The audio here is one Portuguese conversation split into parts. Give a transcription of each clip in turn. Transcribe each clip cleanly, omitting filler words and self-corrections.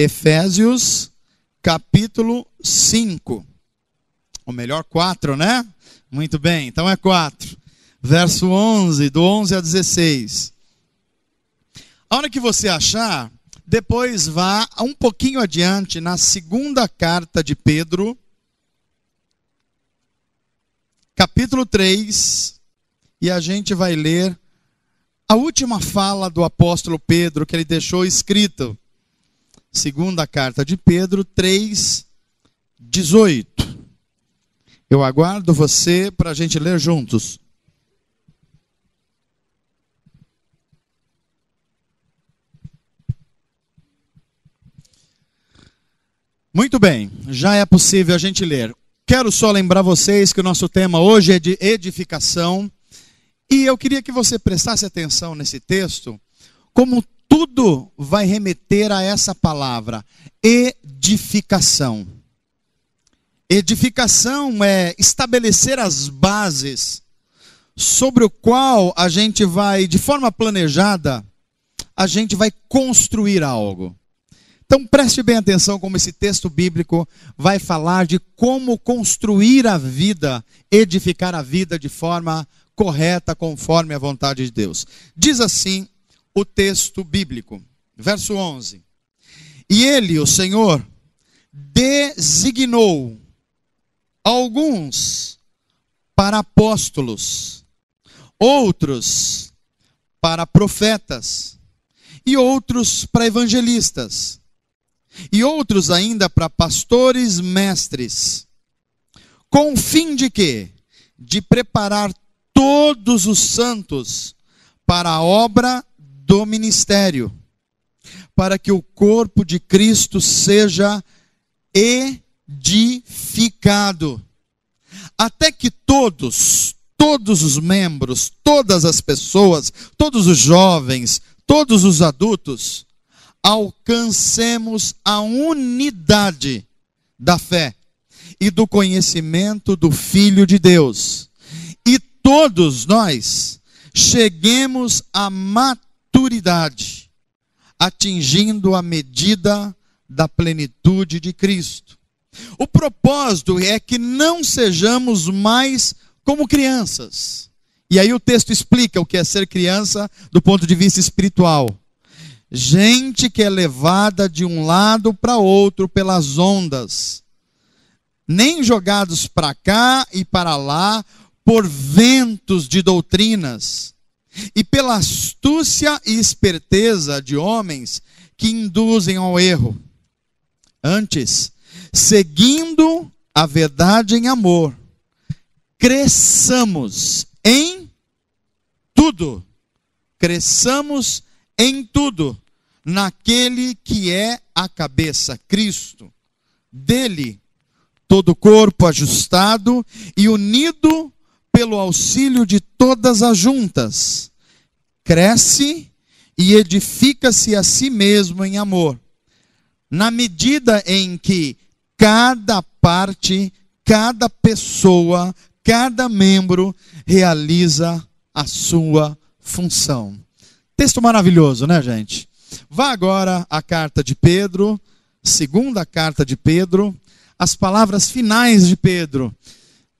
Efésios, capítulo 5. Ou melhor, 4, né? Muito bem, então é 4. Verso 11, do 11 a 16. A hora que você achar, depois vá um pouquinho adiante na segunda carta de Pedro, capítulo 3, e a gente vai ler a última fala do apóstolo Pedro que ele deixou escrito. Segunda carta de Pedro 3, 18. Eu aguardo você para a gente ler juntos. Muito bem, já é possível a gente ler. Quero só lembrar vocês que o nosso tema hoje é de edificação. E eu queria que você prestasse atenção nesse texto, como tudo vai remeter a essa palavra, edificação. Edificação é estabelecer as bases sobre o qual a gente vai, de forma planejada, a gente vai construir algo. Então preste bem atenção como esse texto bíblico vai falar de como construir a vida, edificar a vida de forma correta, conforme a vontade de Deus. Diz assim o texto bíblico, verso 11. E ele, o Senhor, designou alguns para apóstolos, outros para profetas, e outros para evangelistas, e outros ainda para pastores mestres, com o fim de quê? De preparar todos os santos para a obra do ministério, para que o corpo de Cristo seja edificado, até que todos os membros, todas as pessoas, todos os jovens, todos os adultos, alcancemos a unidade da fé e do conhecimento do Filho de Deus. E todos nós cheguemos à maturidade, atingindo a medida da plenitude de Cristo. O propósito é que não sejamos mais como crianças. E aí o texto explica o que é ser criança do ponto de vista espiritual. Gente que é levada de um lado para outro pelas ondas, nem jogados para cá e para lá por ventos de doutrinas, e pela astúcia e esperteza de homens que induzem ao erro. Antes, seguindo a verdade em amor, cresçamos em tudo. Cresçamos em tudo, naquele que é a cabeça, Cristo. Dele, todo o corpo ajustado e unido pelo auxílio de todas as juntas, cresce e edifica-se a si mesmo em amor, na medida em que cada parte, cada pessoa, cada membro realiza a sua função. Texto maravilhoso, né, gente? Vá agora à carta de Pedro, segunda carta de Pedro, as palavras finais de Pedro.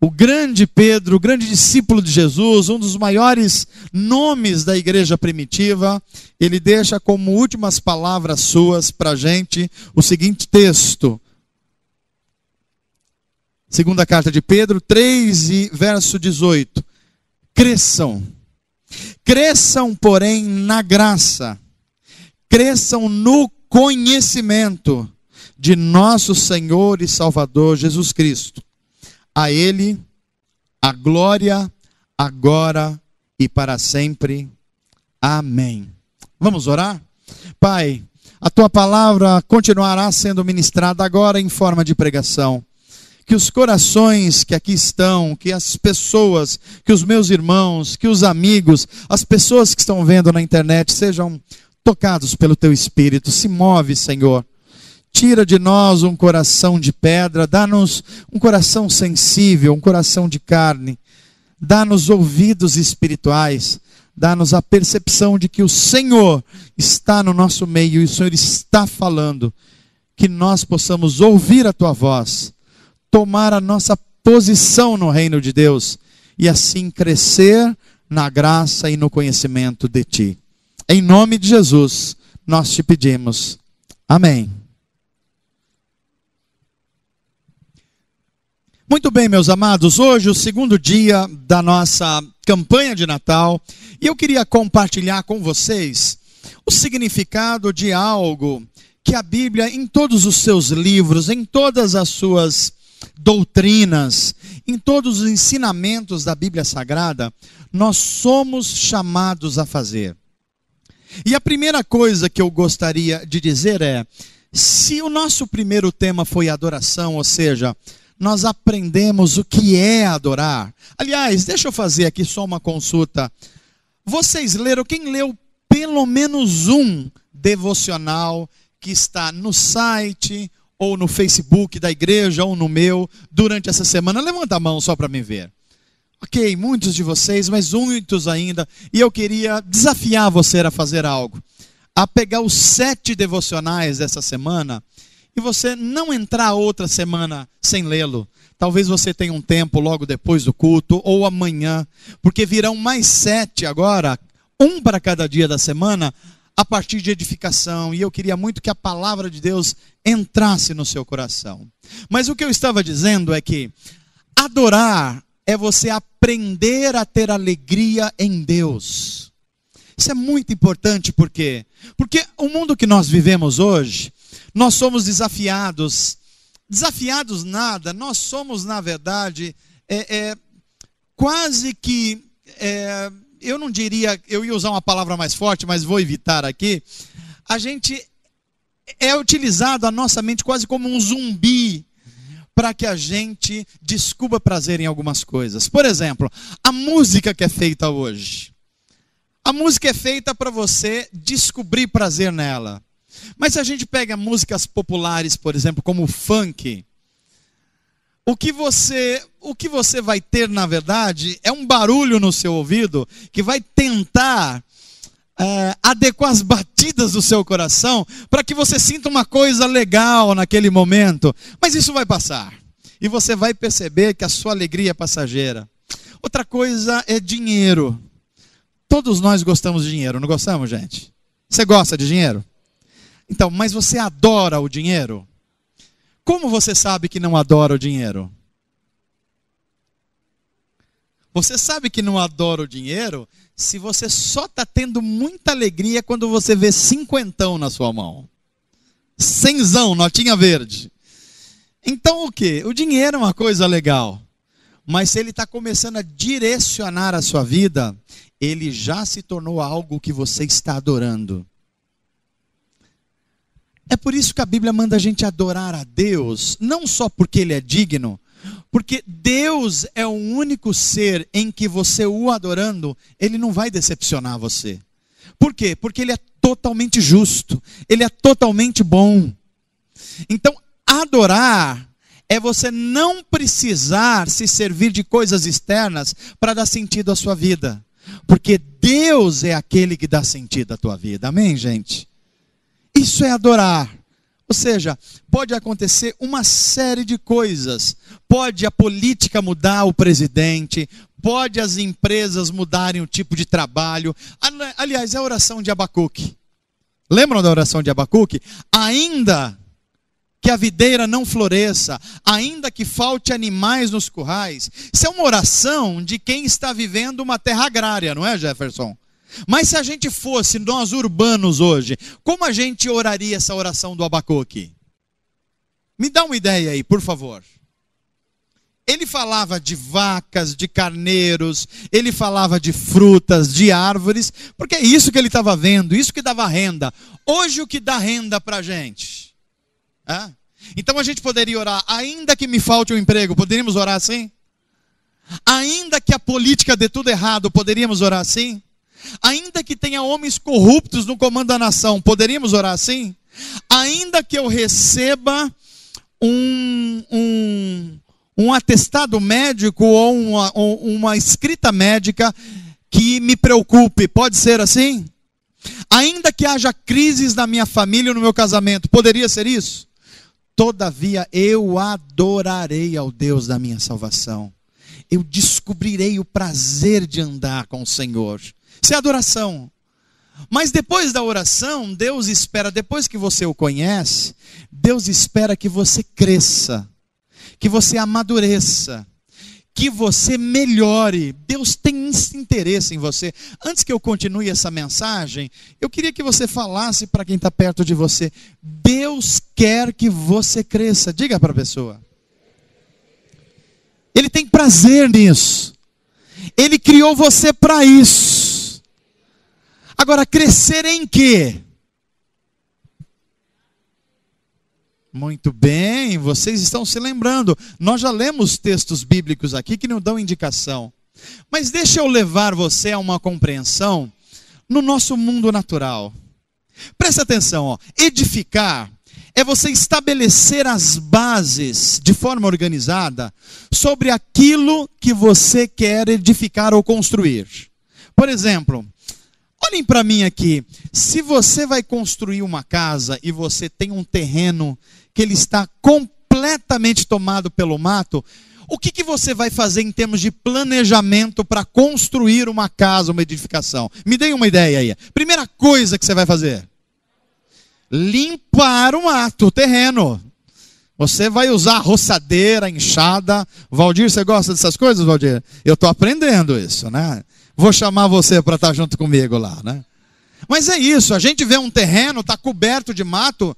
O grande Pedro, o grande discípulo de Jesus, um dos maiores nomes da igreja primitiva, ele deixa como últimas palavras suas para a gente o seguinte texto. Segunda carta de Pedro, 3 e verso 18. Cresçam, porém, na graça, cresçam no conhecimento de nosso Senhor e Salvador Jesus Cristo. A Ele a glória, agora e para sempre. Amém. Vamos orar? Pai, a Tua palavra continuará sendo ministrada agora em forma de pregação. Que os corações que aqui estão, que as pessoas, que os meus irmãos, que os amigos, as pessoas que estão vendo na internet sejam tocados pelo Teu Espírito. Se move, Senhor. Tira de nós um coração de pedra, dá-nos um coração sensível, um coração de carne. Dá-nos ouvidos espirituais, dá-nos a percepção de que o Senhor está no nosso meio e o Senhor está falando. que nós possamos ouvir a tua voz, tomar a nossa posição no reino de Deus e assim crescer na graça e no conhecimento de ti. Em nome de Jesus, nós te pedimos. Amém. Muito bem, meus amados, hoje o segundo dia da nossa campanha de Natal, e eu queria compartilhar com vocês o significado de algo que a Bíblia, em todos os seus livros, em todas as suas doutrinas, em todos os ensinamentos da Bíblia Sagrada, nós somos chamados a fazer. E a primeira coisa que eu gostaria de dizer é, se o nosso primeiro tema foi adoração, ou seja, nós aprendemos o que é adorar. Aliás, deixa eu fazer aqui só uma consulta. Vocês leram, quem leu pelo menos um devocional que está no site ou no Facebook da igreja ou no meu durante essa semana? Levanta a mão só para me ver. Ok, muitos de vocês, mas muitos ainda. E eu queria desafiar você a fazer algo. A pegar os 7 devocionais dessa semana e você não entrar outra semana sem lê-lo. Talvez você tenha um tempo logo depois do culto ou amanhã, porque virão mais 7 agora, um para cada dia da semana, a partir de edificação. E eu queria muito que a palavra de Deus entrasse no seu coração. Mas o que eu estava dizendo é que adorar é você aprender a ter alegria em Deus. Isso é muito importante, por quê? Porque o mundo que nós vivemos hoje, nós somos desafiados nada, nós somos, na verdade, quase que, eu não diria, eu ia usar uma palavra mais forte, mas vou evitar aqui, a gente é utilizado a nossa mente quase como um zumbi, para que a gente descubra prazer em algumas coisas. Por exemplo, a música que é feita hoje. A música é feita para você descobrir prazer nela. Mas se a gente pega músicas populares, por exemplo, como o funk, o que você vai ter, na verdade, é um barulho no seu ouvido que vai tentar adequar as batidas do seu coração para que você sinta uma coisa legal naquele momento. Mas isso vai passar. E você vai perceber que a sua alegria é passageira. Outra coisa é dinheiro. Todos nós gostamos de dinheiro, não gostamos, gente? Você gosta de dinheiro? Então, mas você adora o dinheiro? Como você sabe que não adora o dinheiro? Você sabe que não adora o dinheiro se você só está tendo muita alegria quando você vê 50 na sua mão. 100, notinha verde. Então o quê? O dinheiro é uma coisa legal. Mas se ele está começando a direcionar a sua vida, ele já se tornou algo que você está adorando. É por isso que a Bíblia manda a gente adorar a Deus, não só porque Ele é digno, porque Deus é o único ser em que você o adorando, Ele não vai decepcionar você. Por quê? Porque Ele é totalmente justo, Ele é totalmente bom. Então, adorar é você não precisar se servir de coisas externas para dar sentido à sua vida. Porque Deus é aquele que dá sentido à tua vida. Amém, gente? Isso é adorar. Ou seja, pode acontecer uma série de coisas. Pode a política mudar o presidente, pode as empresas mudarem o tipo de trabalho. Aliás, é a oração de Abacuque. Lembram da oração de Abacuque? Ainda que a videira não floresça, ainda que falte animais nos currais. Isso é uma oração de quem está vivendo uma terra agrária, não é, Jefferson? Mas se a gente fosse nós urbanos hoje, como a gente oraria essa oração do Abacuque? Me dá uma ideia aí, por favor. Ele falava de vacas, de carneiros, ele falava de frutas, de árvores, porque é isso que ele estava vendo, isso que dava renda. Hoje o que dá renda para a gente? Então a gente poderia orar, ainda que me falte um emprego, poderíamos orar assim? Ainda que a política dê tudo errado, poderíamos orar assim? Ainda que tenha homens corruptos no comando da nação, poderíamos orar assim? Ainda que eu receba um atestado médico ou uma escrita médica que me preocupe, pode ser assim? Ainda que haja crises na minha família ou no meu casamento, poderia ser isso? Todavia eu adorarei ao Deus da minha salvação. Eu descobrirei o prazer de andar com o Senhor. Isso é adoração. Mas depois da oração, Deus espera, depois que você o conhece, Deus espera que você cresça, que você amadureça, que você melhore. Deus tem esse interesse em você. Antes que eu continue essa mensagem, eu queria que você falasse para quem está perto de você: Deus quer que você cresça. Diga para a pessoa. Ele tem prazer nisso. Ele criou você para isso. Agora, crescer em quê? Muito bem, vocês estão se lembrando. Nós já lemos textos bíblicos aqui que não dão indicação. Mas deixa eu levar você a uma compreensão no nosso mundo natural. Presta atenção, ó. Edificar é você estabelecer as bases de forma organizada sobre aquilo que você quer edificar ou construir. Por exemplo, olhem para mim aqui. Se você vai construir uma casa e você tem um terreno que ele está completamente tomado pelo mato, o que você vai fazer em termos de planejamento para construir uma casa, uma edificação? Me dê uma ideia aí. Primeira coisa que você vai fazer: limpar o mato, o terreno. Você vai usar roçadeira, enxada. Valdir, você gosta dessas coisas, Valdir? Eu estou aprendendo isso, né? Vou chamar você para estar junto comigo lá, né? Mas é isso, a gente vê um terreno, está coberto de mato,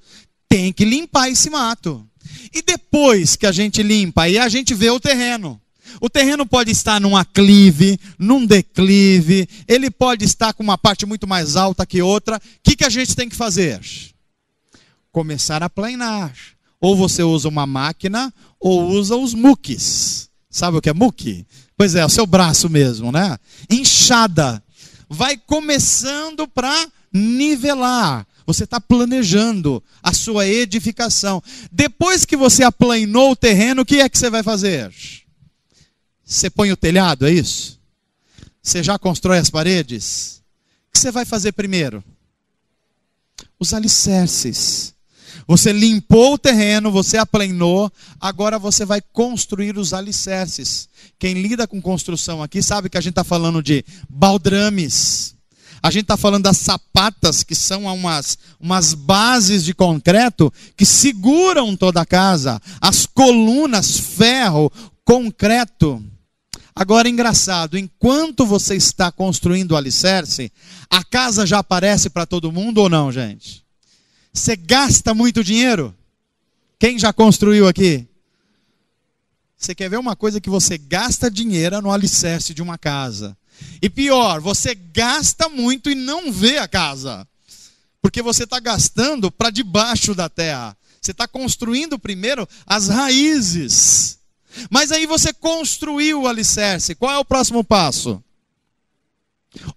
tem que limpar esse mato. E depois que a gente limpa, aí a gente vê o terreno. O terreno pode estar num aclive, num declive, ele pode estar com uma parte muito mais alta que outra. O que a gente tem que fazer? Começar a planar. Ou você usa uma máquina, ou usa os muques. Sabe o que é muque? Pois é, o seu braço mesmo, né? Enxada. Vai começando para nivelar. Você está planejando a sua edificação. Depois que você aplanou o terreno, o que é que você vai fazer? Você põe o telhado, é isso? Você já constrói as paredes? O que você vai fazer primeiro? Os alicerces. Você limpou o terreno, você aplanou, agora você vai construir os alicerces. Quem lida com construção aqui sabe que a gente está falando de baldrames. A gente está falando das sapatas, que são umas bases de concreto que seguram toda a casa. As colunas, ferro, concreto. Agora, engraçado, enquanto você está construindo o alicerce, a casa já aparece para todo mundo ou não, gente? Você gasta muito dinheiro? Quem já construiu aqui? Você quer ver uma coisa que você gasta dinheiro no alicerce de uma casa? E pior, você gasta muito e não vê a casa. Porque você está gastando para debaixo da terra. Você está construindo primeiro as raízes. Mas aí você construiu o alicerce. Qual é o próximo passo?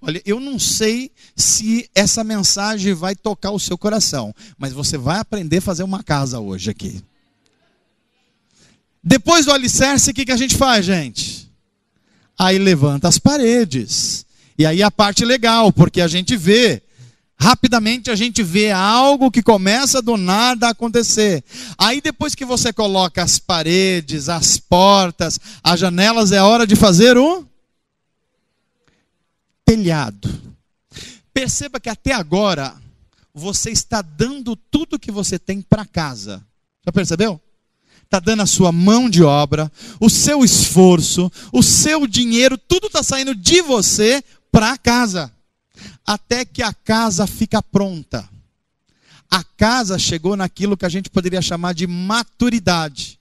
Olha, eu não sei se essa mensagem vai tocar o seu coração. Mas você vai aprender a fazer uma casa hoje aqui. Depois do alicerce, o que a gente faz, gente? Aí levanta as paredes. E aí a parte legal, porque a gente vê, rapidamente a gente vê algo que começa do nada a acontecer. Aí depois que você coloca as paredes, as portas, as janelas, é hora de fazer o telhado. Perceba que até agora você está dando tudo que você tem para casa. Já percebeu? Está dando a sua mão de obra, o seu esforço, o seu dinheiro, tudo está saindo de você para casa. Até que a casa fica pronta. A casa chegou naquilo que a gente poderia chamar de maturidade.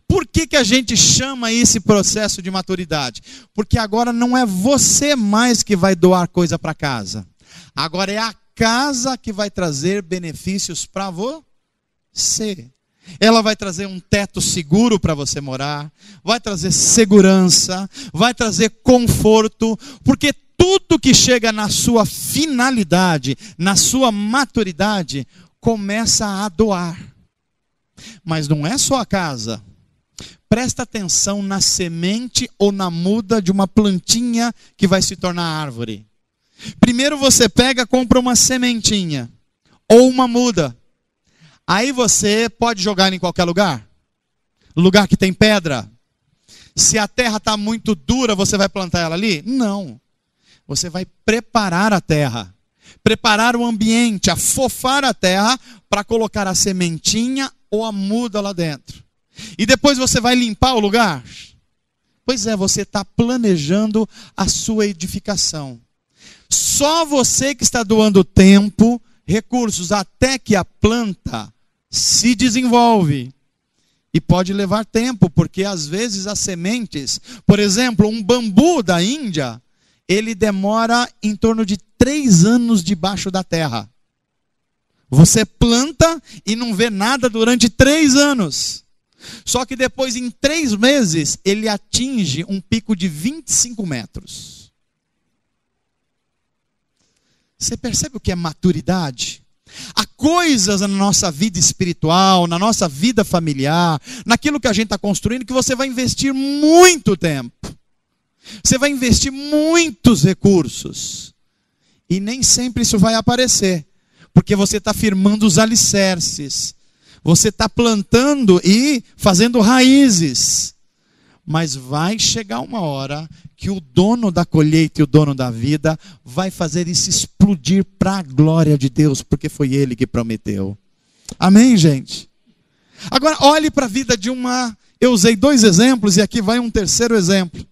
Por que a gente chama esse processo de maturidade? Porque agora não é você mais que vai doar coisa para casa. Agora é a casa que vai trazer benefícios para você. Ela vai trazer um teto seguro para você morar, vai trazer segurança, vai trazer conforto, porque tudo que chega na sua finalidade, na sua maturidade, começa a doar. Mas não é só a casa. Presta atenção na semente ou na muda de uma plantinha que vai se tornar árvore. Primeiro você pega, compra uma sementinha ou uma muda. Aí você pode jogar em qualquer lugar? Lugar que tem pedra? Se a terra está muito dura, você vai plantar ela ali? Não. Você vai preparar a terra, preparar o ambiente, afofar a terra para colocar a sementinha ou a muda lá dentro. E depois você vai limpar o lugar? Pois é, você está planejando a sua edificação. Só você que está doando tempo, recursos, até que a planta se desenvolve. E pode levar tempo, porque às vezes as sementes, por exemplo, um bambu da Índia, ele demora em torno de 3 anos debaixo da terra. Você planta e não vê nada durante 3 anos. Só que depois, em 3 meses, ele atinge um pico de 25 metros. Você percebe o que é maturidade? Há coisas na nossa vida espiritual, na nossa vida familiar, naquilo que a gente está construindo, que você vai investir muito tempo. Você vai investir muitos recursos. E nem sempre isso vai aparecer. Porque você está firmando os alicerces. Você está plantando e fazendo raízes. Mas vai chegar uma hora que o dono da colheita e o dono da vida vai fazer isso explodir para a glória de Deus, porque foi Ele que prometeu. Amém, gente? Agora, olhe para a vida de uma... Eu usei 2 exemplos e aqui vai um terceiro exemplo.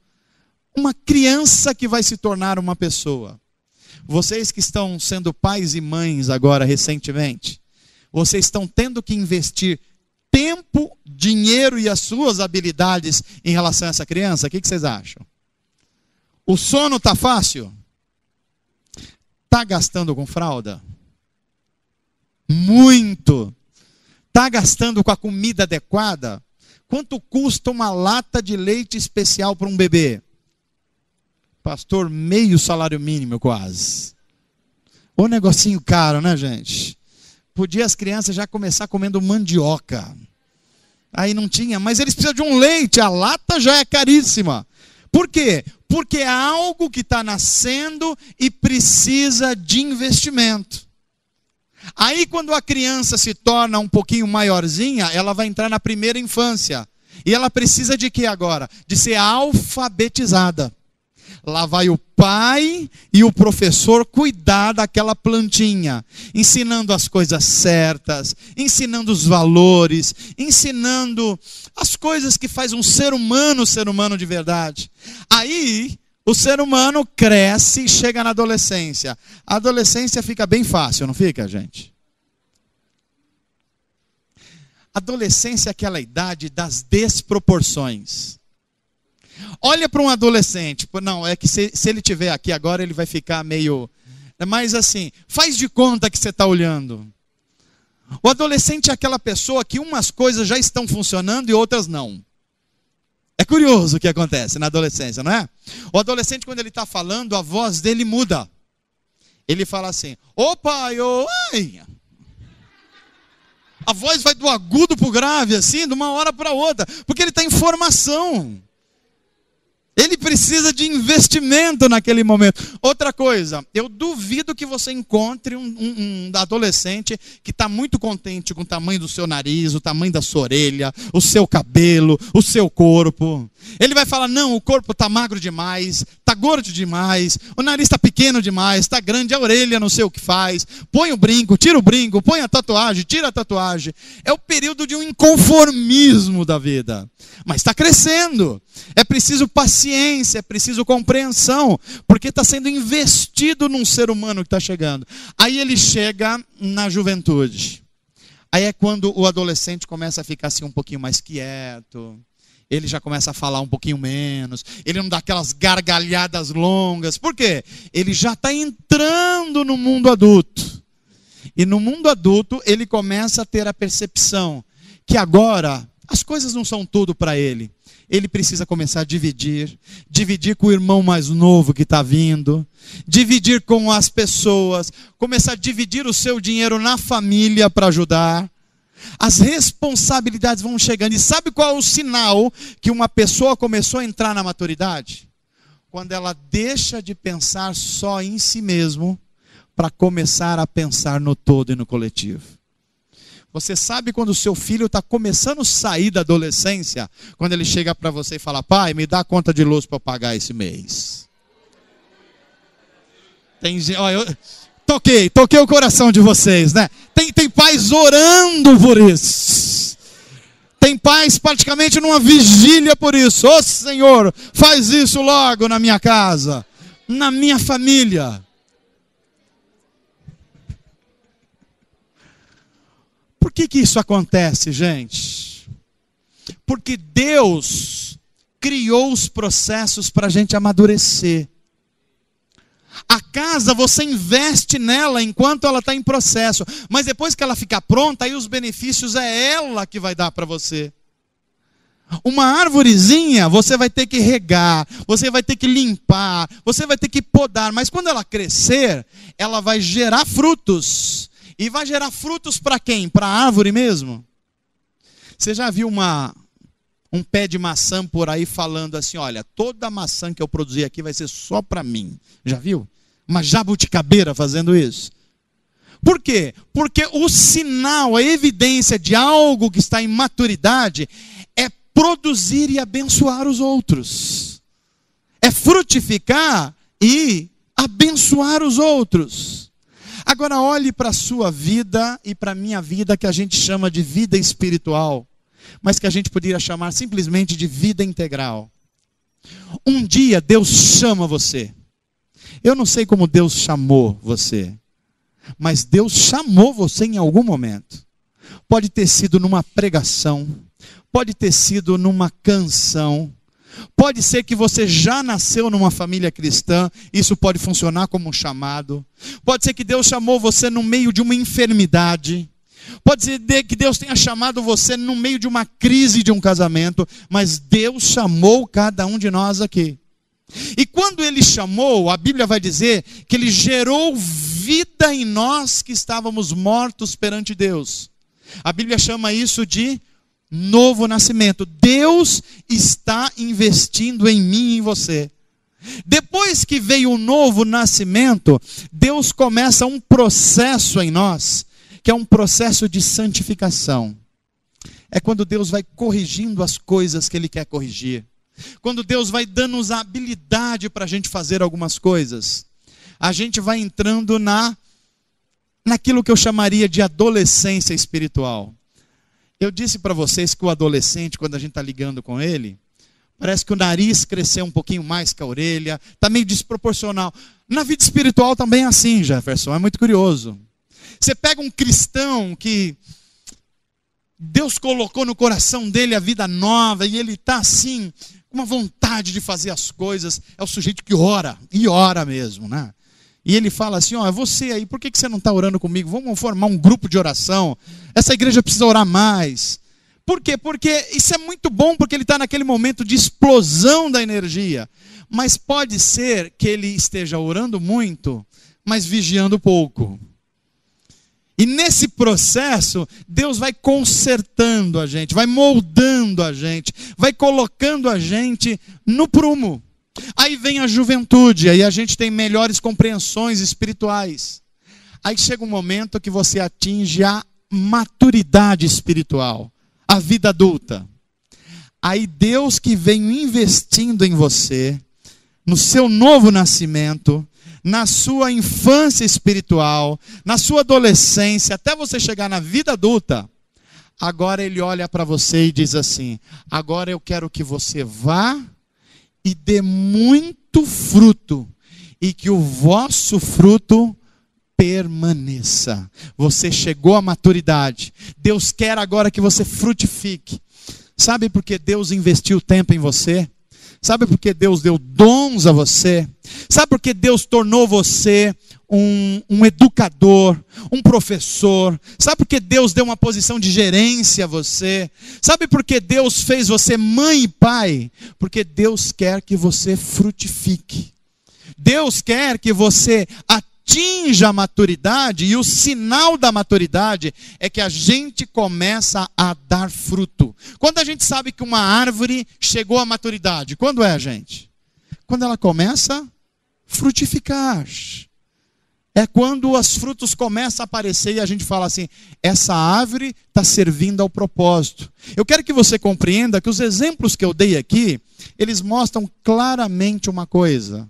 Uma criança que vai se tornar uma pessoa. Vocês que estão sendo pais e mães agora recentemente, vocês estão tendo que investir tempo, dinheiro e as suas habilidades em relação a essa criança. O que vocês acham? O sono está fácil? Está gastando com fralda? Muito. Está gastando com a comida adequada? Quanto custa uma lata de leite especial para um bebê? Pastor, meio salário mínimo quase. Ô negocinho caro, né, gente? Podia as crianças já começar comendo mandioca. Aí não tinha, mas eles precisam de um leite, a lata já é caríssima. Por quê? Porque é algo que está nascendo e precisa de investimento. Aí quando a criança se torna um pouquinho maiorzinha, ela vai entrar na primeira infância. E ela precisa de quê agora? De ser alfabetizada. Lá vai o pai e o professor cuidar daquela plantinha, ensinando as coisas certas, ensinando os valores, ensinando as coisas que faz um ser humano de verdade. Aí o ser humano cresce e chega na adolescência. A adolescência fica bem fácil, não fica, gente? Adolescência é aquela idade das desproporções. Olha para um adolescente, não, é que se ele estiver aqui agora ele vai ficar meio, mas assim, faz de conta que você está olhando. O adolescente é aquela pessoa que umas coisas já estão funcionando e outras não. É curioso o que acontece na adolescência, não é? O adolescente, quando ele está falando, a voz dele muda. Ele fala assim, ô pai, ô ai. A voz vai do agudo para o grave, assim, de uma hora para outra, porque ele está em formação. Ele precisa de investimento naquele momento. Outra coisa, eu duvido que você encontre um adolescente que está muito contente com o tamanho do seu nariz, o tamanho da sua orelha, o seu cabelo, o seu corpo. Ele vai falar, não, o corpo está magro demais, está gordo demais, o nariz está pequeno demais, está grande, a orelha não sei o que faz. Põe o brinco, tira o brinco, põe a tatuagem, tira a tatuagem. É o período de um inconformismo da vida. Mas está crescendo. É preciso paciência, é preciso compreensão, porque está sendo investido num ser humano que está chegando. Aí ele chega na juventude. Aí é quando o adolescente começa a ficar assim um pouquinho mais quieto. Ele já começa a falar um pouquinho menos. Ele não dá aquelas gargalhadas longas. Por quê? Ele já está entrando no mundo adulto. E no mundo adulto ele começa a ter a percepção que agora as coisas não são tudo para ele. Ele precisa começar a dividir com o irmão mais novo que está vindo, dividir com as pessoas, começar a dividir o seu dinheiro na família para ajudar. As responsabilidades vão chegando. E sabe qual é o sinal que uma pessoa começou a entrar na maturidade? Quando ela deixa de pensar só em si mesmo para começar a pensar no todo e no coletivo. Você sabe quando o seu filho está começando a sair da adolescência, quando ele chega para você e fala: pai, me dá a conta de luz para eu pagar esse mês. Toquei o coração de vocês, né? Tem pais orando por isso. Tem pais praticamente numa vigília por isso. Ô Senhor, faz isso logo na minha casa, na minha família. Por que isso acontece, gente? Porque Deus criou os processos para a gente amadurecer. A casa, você investe nela enquanto ela está em processo. Mas depois que ela ficar pronta, aí os benefícios é ela que vai dar para você. Uma árvorezinha, você vai ter que regar, você vai ter que limpar, você vai ter que podar. Mas quando ela crescer, ela vai gerar frutos. E vai gerar frutos para quem? Para a árvore mesmo? Você já viu um pé de maçã por aí falando assim: olha, toda a maçã que eu produzir aqui vai ser só para mim. Já viu? Uma jabuticabeira fazendo isso. Por quê? Porque o sinal, a evidência de algo que está em maturidade é produzir e abençoar os outros. É frutificar e abençoar os outros. Agora olhe para a sua vida e para a minha vida, que a gente chama de vida espiritual, mas que a gente poderia chamar simplesmente de vida integral. Um dia Deus chama você. Eu não sei como Deus chamou você, mas Deus chamou você em algum momento. Pode ter sido numa pregação, pode ter sido numa canção, pode ser que você já nasceu numa família cristã, isso pode funcionar como um chamado. Pode ser que Deus chamou você no meio de uma enfermidade. Pode ser que Deus tenha chamado você no meio de uma crise de um casamento, mas Deus chamou cada um de nós aqui. E quando Ele chamou, a Bíblia vai dizer que Ele gerou vida em nós que estávamos mortos perante Deus. A Bíblia chama isso de novo nascimento. Deus está investindo em mim e em você. Depois que veio o novo nascimento, Deus começa um processo em nós, que é um processo de santificação. É quando Deus vai corrigindo as coisas que Ele quer corrigir. Quando Deus vai dando-nos a habilidade para a gente fazer algumas coisas. A gente vai entrando naquilo que eu chamaria de adolescência espiritual. Eu disse para vocês que o adolescente, quando a gente está ligando com ele, parece que o nariz cresceu um pouquinho mais que a orelha, está meio desproporcional. Na vida espiritual também é assim, Jefferson, é muito curioso. Você pega um cristão que Deus colocou no coração dele a vida nova, e ele está assim, com uma vontade de fazer as coisas. É o sujeito que ora, e ora mesmo, né? E ele fala assim: ó, você aí, por que você não está orando comigo? Vamos formar um grupo de oração. Essa igreja precisa orar mais. Por quê? Porque isso é muito bom, porque ele está naquele momento de explosão da energia. Mas pode ser que ele esteja orando muito, mas vigiando pouco. E nesse processo, Deus vai consertando a gente, vai moldando a gente, vai colocando a gente no prumo. Aí vem a juventude, aí a gente tem melhores compreensões espirituais. Aí chega um momento que você atinge a maturidade espiritual, a vida adulta. Aí Deus que vem investindo em você, no seu novo nascimento, na sua infância espiritual, na sua adolescência, até você chegar na vida adulta, agora Ele olha para você e diz assim: agora eu quero que você vá e dê muito fruto, e que o vosso fruto permaneça. Você chegou à maturidade. Deus quer agora que você frutifique. Sabe por que Deus investiu tempo em você? Sabe por que Deus deu dons a você? Sabe por que Deus tornou você um educador, um professor? Sabe por que Deus deu uma posição de gerência a você? Sabe por que Deus fez você mãe e pai? Porque Deus quer que você frutifique. Deus quer que você atinja a maturidade, e o sinal da maturidade é que a gente começa a dar fruto. Quando a gente sabe que uma árvore chegou à maturidade? Quando é, gente? Quando ela começa a frutificar. É quando os frutos começam a aparecer e a gente fala assim, essa árvore está servindo ao propósito. Eu quero que você compreenda que os exemplos que eu dei aqui, eles mostram claramente uma coisa.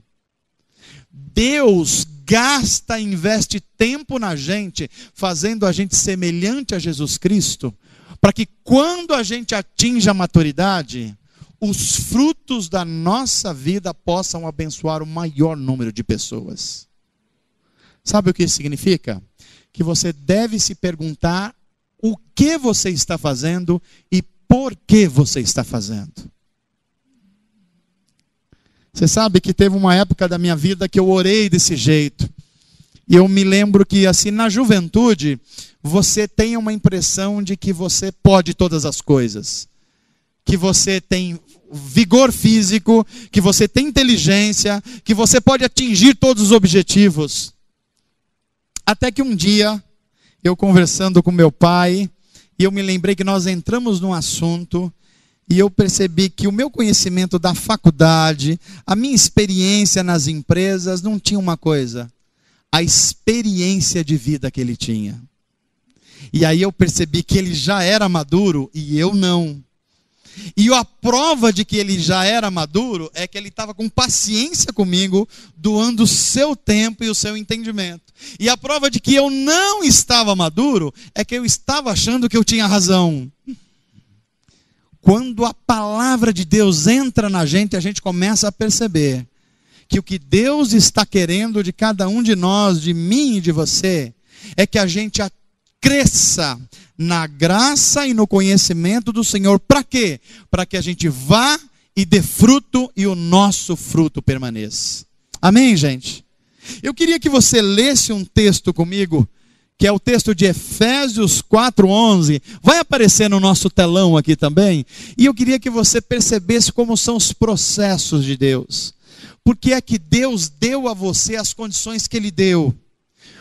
Deus gasta e investe tempo na gente, fazendo a gente semelhante a Jesus Cristo, para que quando a gente atinja a maturidade, os frutos da nossa vida possam abençoar o maior número de pessoas. Sabe o que isso significa? Que você deve se perguntar o que você está fazendo e por que você está fazendo. Você sabe que teve uma época da minha vida que eu orei desse jeito. E eu me lembro que assim, na juventude, você tem uma impressão de que você pode todas as coisas. Que você tem vigor físico, que você tem inteligência, que você pode atingir todos os objetivos. Até que um dia, eu conversando com meu pai, e eu me lembrei que nós entramos num assunto, e eu percebi que o meu conhecimento da faculdade, a minha experiência nas empresas, não tinha uma coisa, a experiência de vida que ele tinha. E aí eu percebi que ele já era maduro e eu não. E a prova de que ele já era maduro é que ele estava com paciência comigo, doando o seu tempo e o seu entendimento. E a prova de que eu não estava maduro é que eu estava achando que eu tinha razão. Quando a palavra de Deus entra na gente, a gente começa a perceber que o que Deus está querendo de cada um de nós, de mim e de você, é que a gente cresça na graça e no conhecimento do Senhor. Para quê? Para que a gente vá e dê fruto e o nosso fruto permaneça. Amém, gente? Eu queria que você lesse um texto comigo, que é o texto de Efésios 4:11. Vai aparecer no nosso telão aqui também. E eu queria que você percebesse como são os processos de Deus. Por que é que Deus deu a você as condições que Ele deu?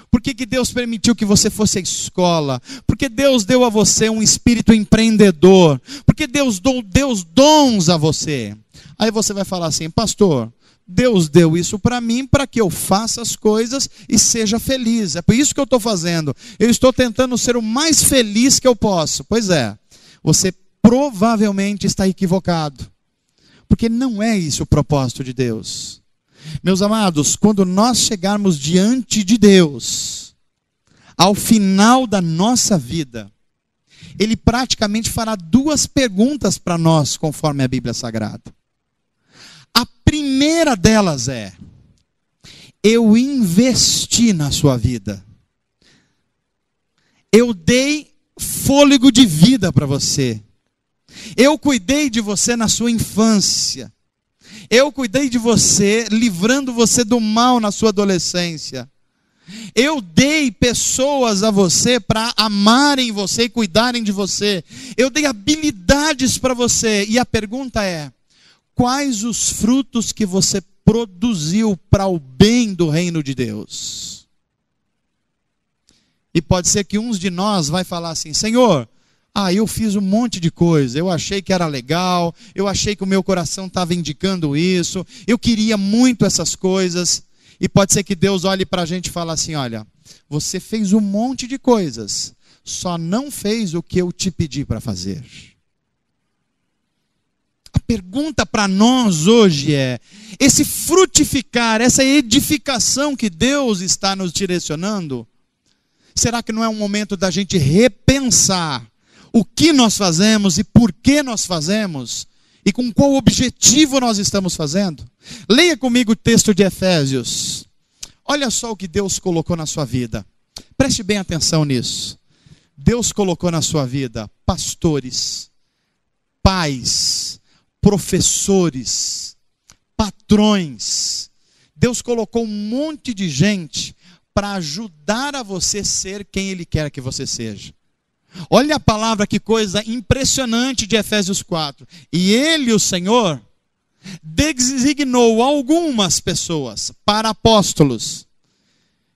Por que Deus permitiu que você fosse à escola? Porque Deus deu a você um espírito empreendedor? Porque Deus deu dons a você? Aí você vai falar assim, pastor, Deus deu isso para mim para que eu faça as coisas e seja feliz. É por isso que eu estou fazendo. Eu estou tentando ser o mais feliz que eu posso. Pois é, você provavelmente está equivocado. Porque não é isso o propósito de Deus. Meus amados, quando nós chegarmos diante de Deus, ao final da nossa vida, Ele praticamente fará duas perguntas para nós, conforme a Bíblia Sagrada. A primeira delas é, eu investi na sua vida. Eu dei fôlego de vida para você. Eu cuidei de você na sua infância. Eu cuidei de você, livrando você do mal na sua adolescência. Eu dei pessoas a você para amarem você e cuidarem de você. Eu dei habilidades para você. E a pergunta é, quais os frutos que você produziu para o bem do reino de Deus? E pode ser que uns de nós vai falar assim, Senhor, eu fiz um monte de coisa, eu achei que era legal, eu achei que o meu coração estava indicando isso, eu queria muito essas coisas, e pode ser que Deus olhe para a gente e fale assim, olha, você fez um monte de coisas, só não fez o que eu te pedi para fazer. A pergunta para nós hoje é, esse frutificar, essa edificação que Deus está nos direcionando, será que não é um momento da gente repensar o que nós fazemos e por que nós fazemos e com qual objetivo nós estamos fazendo? Leia comigo o texto de Efésios. Olha só o que Deus colocou na sua vida. Preste bem atenção nisso. Deus colocou na sua vida pastores, pais, professores, patrões. Deus colocou um monte de gente para ajudar a você ser quem Ele quer que você seja. Olha a palavra, que coisa impressionante de Efésios 4. E Ele, o Senhor, designou algumas pessoas para apóstolos.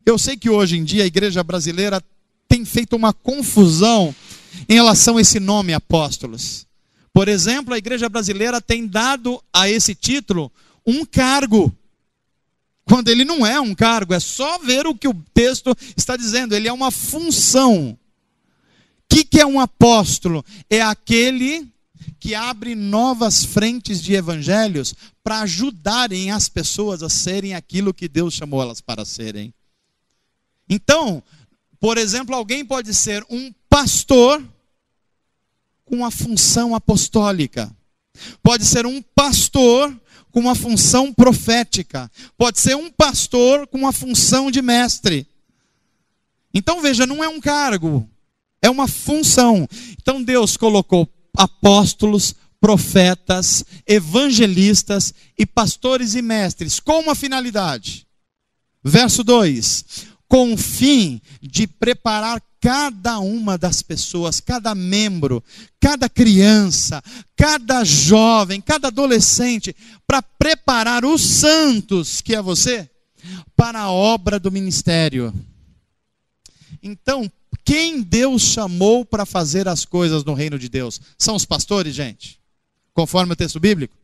Eu sei que hoje em dia a igreja brasileira tem feito uma confusão em relação a esse nome apóstolos. Por exemplo, a igreja brasileira tem dado a esse título um cargo. quando ele não é um cargo. É só ver o que o texto está dizendo. Ele é uma função. O que é um apóstolo? É aquele que abre novas frentes de evangelhos para ajudarem as pessoas a serem aquilo que Deus chamou elas para serem. Então, por exemplo, alguém pode ser um pastor com uma função apostólica. Pode ser um pastor com uma função profética. Pode ser um pastor com uma função de mestre. Então veja, não é um cargo, é uma função. Então Deus colocou apóstolos, profetas, evangelistas e pastores e mestres com uma finalidade. Verso 2: com o fim de preparar cada uma das pessoas, cada membro, cada criança, cada jovem, cada adolescente, para preparar os santos, que é você, para a obra do ministério. Então, quem Deus chamou para fazer as coisas no reino de Deus? São os pastores, gente? Conforme o texto bíblico?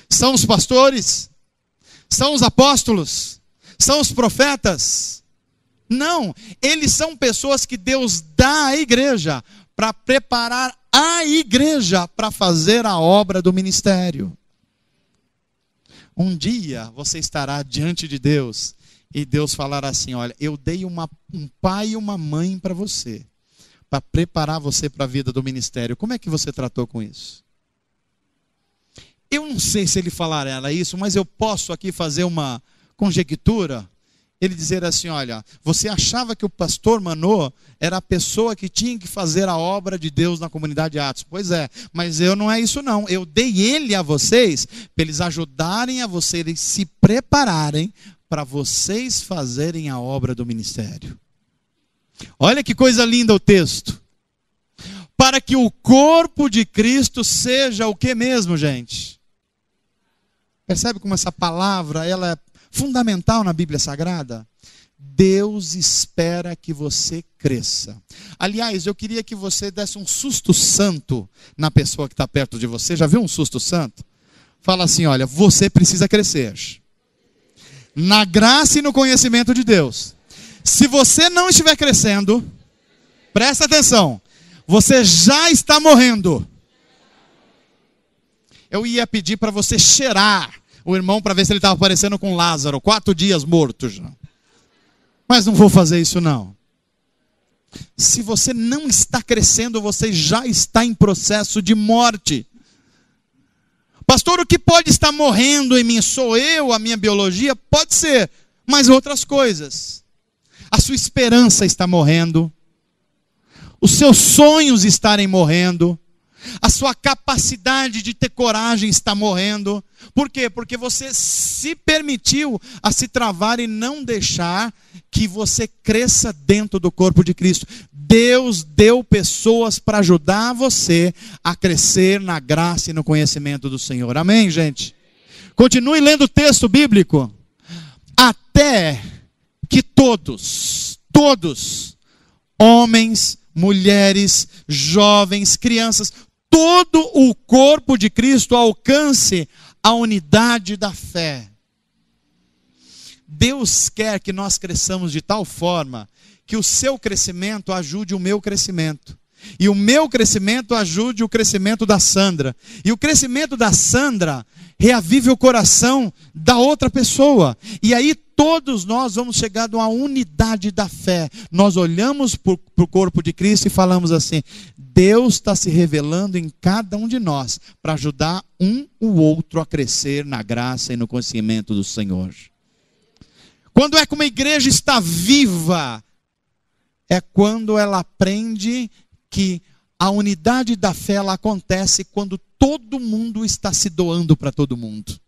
São os pastores? São os apóstolos? São os profetas? Não, eles são pessoas que Deus dá à igreja para preparar a igreja para fazer a obra do ministério. Um dia você estará diante de Deus e Deus falará assim: olha, eu dei um pai e uma mãe para você, para preparar você para a vida do ministério. Como é que você tratou com isso? Eu não sei se ele falará isso, mas eu posso aqui fazer uma conjectura. Ele dizer assim: olha, você achava que o pastor Manô era a pessoa que tinha que fazer a obra de Deus na comunidade de Atos. Pois é, mas eu não é isso não. Eu dei ele a vocês para eles ajudarem a vocês se prepararem para vocês fazerem a obra do ministério. Olha que coisa linda o texto. Para que o corpo de Cristo seja o que mesmo, gente? Percebe como essa palavra, ela é fundamental na Bíblia Sagrada? Deus espera que você cresça. Aliás, eu queria que você desse um susto santo na pessoa que está perto de você. Já viu um susto santo? Fala assim: olha, você precisa crescer na graça e no conhecimento de Deus. Se você não estiver crescendo, presta atenção, você já está morrendo. Eu ia pedir para você cheirar o irmão para ver se ele estava parecendo com Lázaro, 4 dias morto já. Mas não vou fazer isso não. Se você não está crescendo, você já está em processo de morte. Pastor, o que pode estar morrendo em mim? Sou eu, a minha biologia? Pode ser, mas outras coisas. A sua esperança está morrendo. Os seus sonhos estarem morrendo. A sua capacidade de ter coragem está morrendo. Por quê? Porque você se permitiu a se travar e não deixar que você cresça dentro do corpo de Cristo. Deus deu pessoas para ajudar você a crescer na graça e no conhecimento do Senhor. Amém, gente? Continue lendo o texto bíblico. Até que todos, homens, mulheres, jovens, crianças, todo o corpo de Cristo alcance a unidade da fé. Deus quer que nós cresçamos de tal forma que o seu crescimento ajude o meu crescimento. E o meu crescimento ajude o crescimento da Sandra. E o crescimento da Sandra reavive o coração da outra pessoa. E aí todos nós vamos chegar a uma unidade da fé. Nós olhamos para o corpo de Cristo e falamos assim: Deus está se revelando em cada um de nós para ajudar o outro a crescer na graça e no conhecimento do Senhor. Quando é que uma igreja está viva? É quando ela aprende que a unidade da fé ela acontece quando todo mundo está se doando para todo mundo.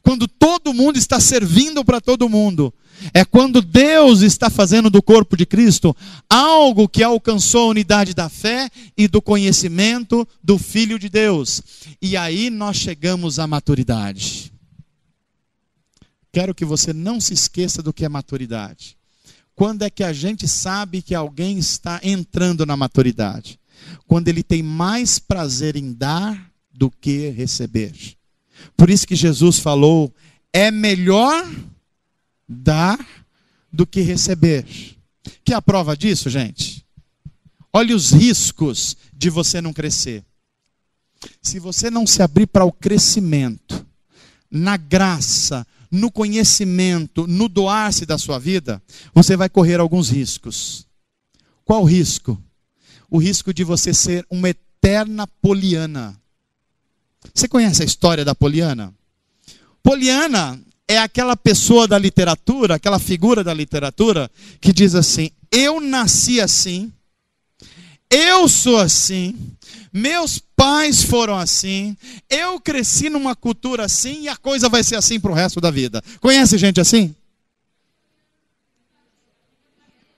Quando todo mundo está servindo para todo mundo. É quando Deus está fazendo do corpo de Cristo algo que alcançou a unidade da fé e do conhecimento do Filho de Deus. E aí nós chegamos à maturidade. Quero que você não se esqueça do que é maturidade. Quando é que a gente sabe que alguém está entrando na maturidade? Quando ele tem mais prazer em dar do que receber. Por isso que Jesus falou: é melhor dar do que receber. Que é a prova disso, gente? Olha os riscos de você não crescer. Se você não se abrir para o crescimento, na graça, no conhecimento, no doar-se da sua vida, você vai correr alguns riscos. Qual o risco? O risco de você ser uma eterna Poliana. Você conhece a história da Poliana? Poliana é aquela pessoa da literatura, aquela figura da literatura, que diz assim: eu nasci assim, eu sou assim, meus pais foram assim, eu cresci numa cultura assim e a coisa vai ser assim para o resto da vida. Conhece gente assim?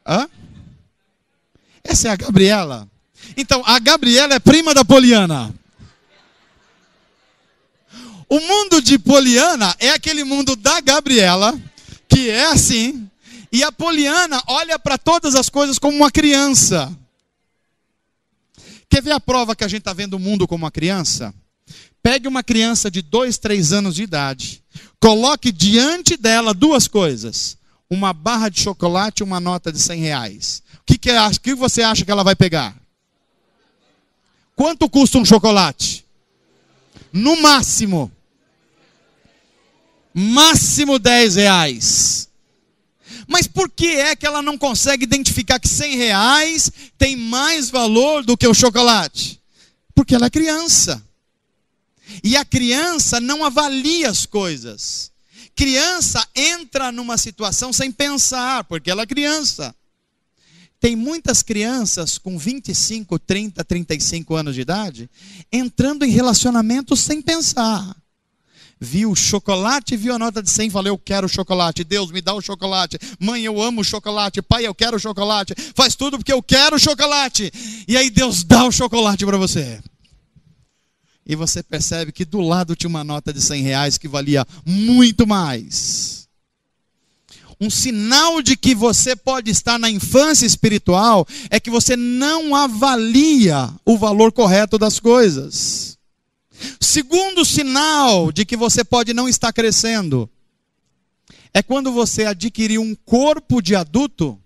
Hã? Essa é a Gabriela. Então, a Gabriela é prima da Poliana. O mundo de Poliana é aquele mundo da Gabriela, que é assim, e a Poliana olha para todas as coisas como uma criança. Quer ver a prova que a gente está vendo o mundo como uma criança? Pegue uma criança de 2, 3 anos de idade, coloque diante dela duas coisas: uma barra de chocolate e uma nota de R$100. O que você acha que ela vai pegar? Quanto custa um chocolate? No máximo R$10. Mas por que é que ela não consegue identificar que R$100 tem mais valor do que o chocolate? Porque ela é criança. E a criança não avalia as coisas. Criança entra numa situação sem pensar, porque ela é criança. Tem muitas crianças com 25, 30, 35 anos de idade entrando em relacionamentos sem pensar. Viu o chocolate, viu a nota de 100, falou: eu quero chocolate, Deus me dá o chocolate, mãe eu amo chocolate, pai eu quero chocolate, faz tudo porque eu quero chocolate. E aí Deus dá o chocolate para você. E você percebe que do lado tinha uma nota de R$100 que valia muito mais. Um sinal de que você pode estar na infância espiritual é que você não avalia o valor correto das coisas. Segundo sinal de que você pode não estar crescendo é quando você adquirir um corpo de adulto,